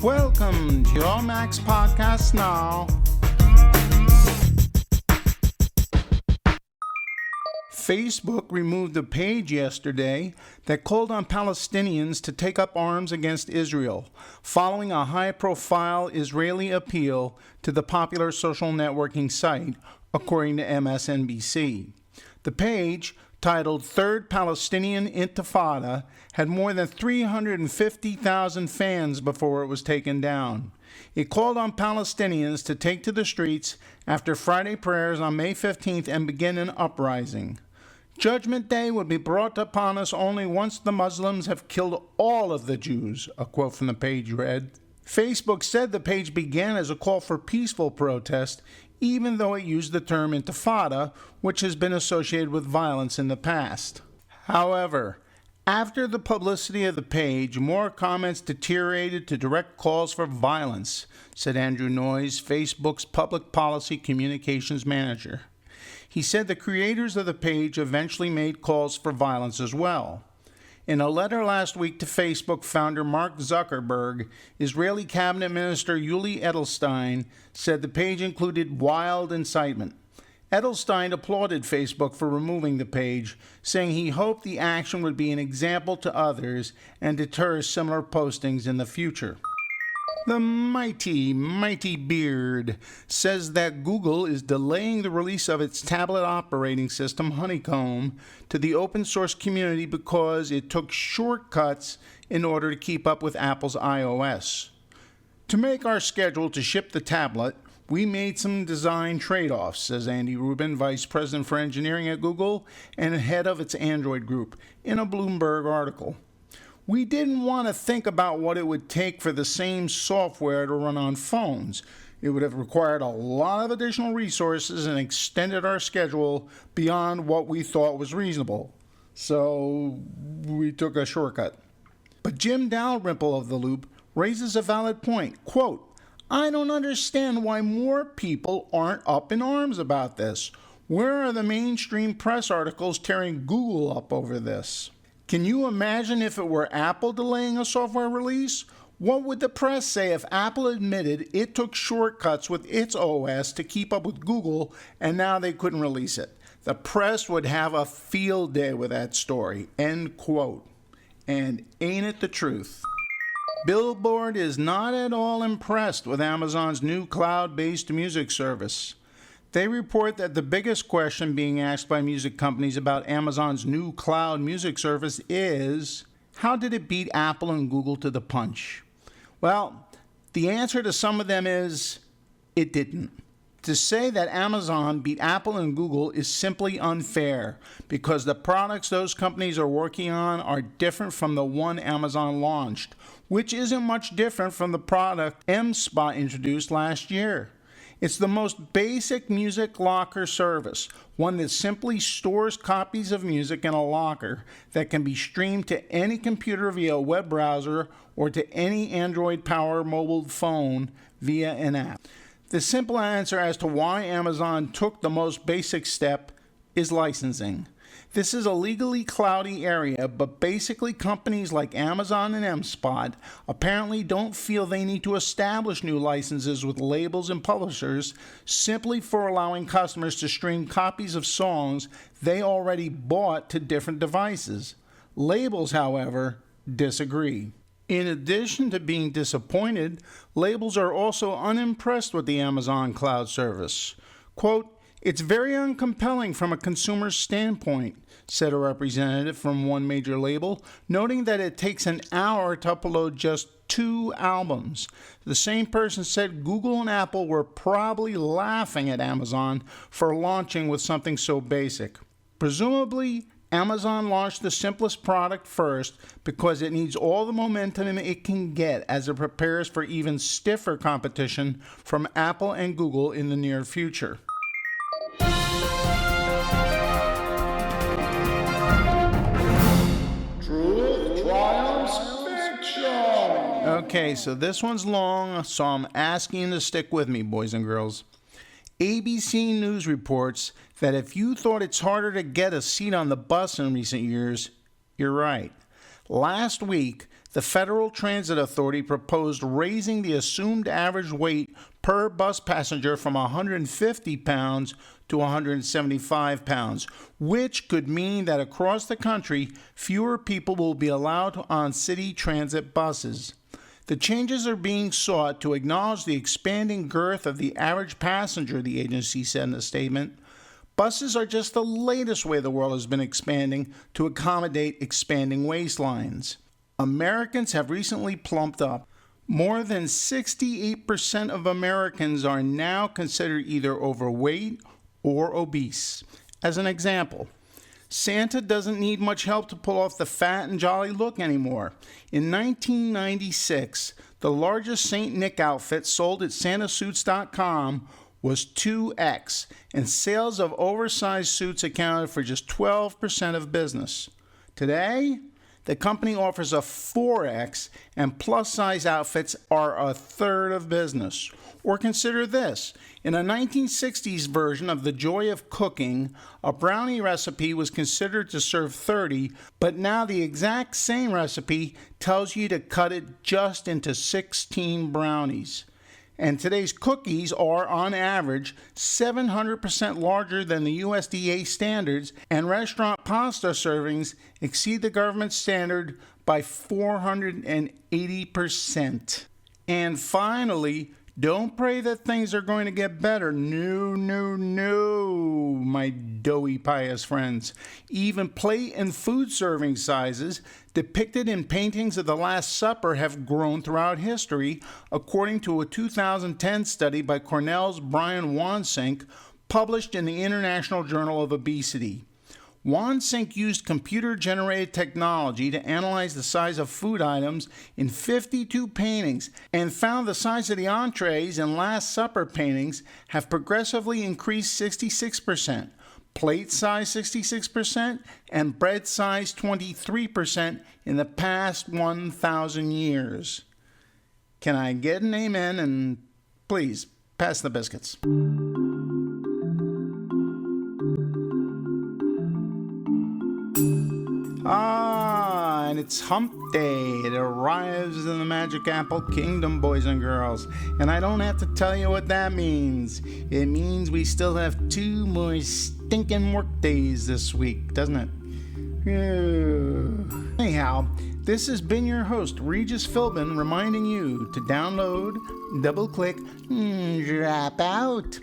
Welcome to your Max Podcast Now. Facebook removed a page yesterday that called on Palestinians to take up arms against Israel, following a high-profile Israeli appeal to the popular social networking site, according to MSNBC. The page, titled Third Palestinian Intifada, had more than 350,000 fans before it was taken down. It called on Palestinians to take to the streets after Friday prayers on May 15th and begin an uprising. Judgment Day would be brought upon us only once the Muslims have killed all of the Jews, a quote from the page read. Facebook said the page began as a call for peaceful protest, even though it used the term intifada, which has been associated with violence in the past. However, after the publicity of the page, more comments deteriorated to direct calls for violence, said Andrew Noyes, Facebook's public policy communications manager. He said the creators of the page eventually made calls for violence as well. In a letter last week to Facebook founder Mark Zuckerberg, Israeli Cabinet Minister Yuli Edelstein said the page included wild incitement. Edelstein applauded Facebook for removing the page, saying he hoped the action would be an example to others and deter similar postings in the future. The mighty Beard says that Google is delaying the release of its tablet operating system, Honeycomb, to the open source community because it took shortcuts in order to keep up with Apple's iOS. To make our schedule to ship the tablet, we made some design trade-offs, says Andy Rubin, Vice President for Engineering at Google and head of its Android group, in a Bloomberg article. We didn't want to think about what it would take for the same software to run on phones. It would have required a lot of additional resources and extended our schedule beyond what we thought was reasonable. So we took a shortcut. But Jim Dalrymple of The Loop raises a valid point. Quote, I don't understand why more people aren't up in arms about this. Where are the mainstream press articles tearing Google up over this? Can you imagine if it were Apple delaying a software release? What would the press say if Apple admitted it took shortcuts with its OS to keep up with Google and now they couldn't release it? The press would have a field day with that story. End quote. And ain't it the truth? Billboard is not at all impressed with Amazon's new cloud-based music service. They report that the biggest question being asked by music companies about Amazon's new cloud music service is, how did it beat Apple and Google to the punch? Well, the answer to some of them is, it didn't. To say that Amazon beat Apple and Google is simply unfair because the products those companies are working on are different from the one Amazon launched, which isn't much different from the product M-Spot introduced last year. It's the most basic music locker service, one that simply stores copies of music in a locker that can be streamed to any computer via a web browser or to any Android-powered mobile phone via an app. The simple answer as to why Amazon took the most basic step is licensing. This is a legally cloudy area, but basically companies like Amazon and M-Spot apparently don't feel they need to establish new licenses with labels and publishers simply for allowing customers to stream copies of songs they already bought to different devices. Labels, however, disagree. In addition to being disappointed, labels are also unimpressed with the Amazon cloud service. Quote, it's very uncompelling from a consumer's standpoint, said a representative from one major label, noting that it takes an hour to upload just 2 albums. The same person said Google and Apple were probably laughing at Amazon for launching with something so basic. Presumably, Amazon launched the simplest product first because it needs all the momentum it can get as it prepares for even stiffer competition from Apple and Google in the near future. Okay, so this one's long, so I'm asking you to stick with me, boys and girls. ABC News reports that if you thought it's harder to get a seat on the bus in recent years, you're right. Last week, the Federal Transit Authority proposed raising the assumed average weight per bus passenger from 150 pounds to 175 pounds, which could mean that across the country, fewer people will be allowed on city transit buses. The changes are being sought to acknowledge the expanding girth of the average passenger, the agency said in a statement. Buses are just the latest way the world has been expanding to accommodate expanding waistlines. Americans have recently plumped up. More than 68% of Americans are now considered either overweight or obese. As an example, Santa doesn't need much help to pull off the fat and jolly look anymore. In 1996, the largest St. Nick outfit sold at santasuits.com was 2X, and sales of oversized suits accounted for just 12% of business. Today, the company offers a 4X, and plus-size outfits are a third of business. Or consider this. In a 1960s version of The Joy of Cooking, a brownie recipe was considered to serve 30, but now the exact same recipe tells you to cut it just into 16 brownies. And today's cookies are, on average, 700% larger than the USDA standards, and restaurant pasta servings exceed the government standard by 480%. And finally, don't pray that things are going to get better. No, my doughy pious friends. Even plate and food serving sizes depicted in paintings of the Last Supper have grown throughout history, according to a 2010 study by Cornell's Brian Wansink, published in the International Journal of Obesity. Wansink used computer-generated technology to analyze the size of food items in 52 paintings and found the size of the entrees in Last Supper paintings have progressively increased 66%, plate size 66%, and bread size 23% in the past 1,000 years. Can I get an amen? And please, pass the biscuits. And it's hump day. It arrives in the Magic Apple Kingdom, boys and girls. And I don't have to tell you what that means. It means we still have 2 more stinking work days this week, doesn't it? Anyhow, this has been your host, Regis Philbin, reminding you to download, double-click, drop out.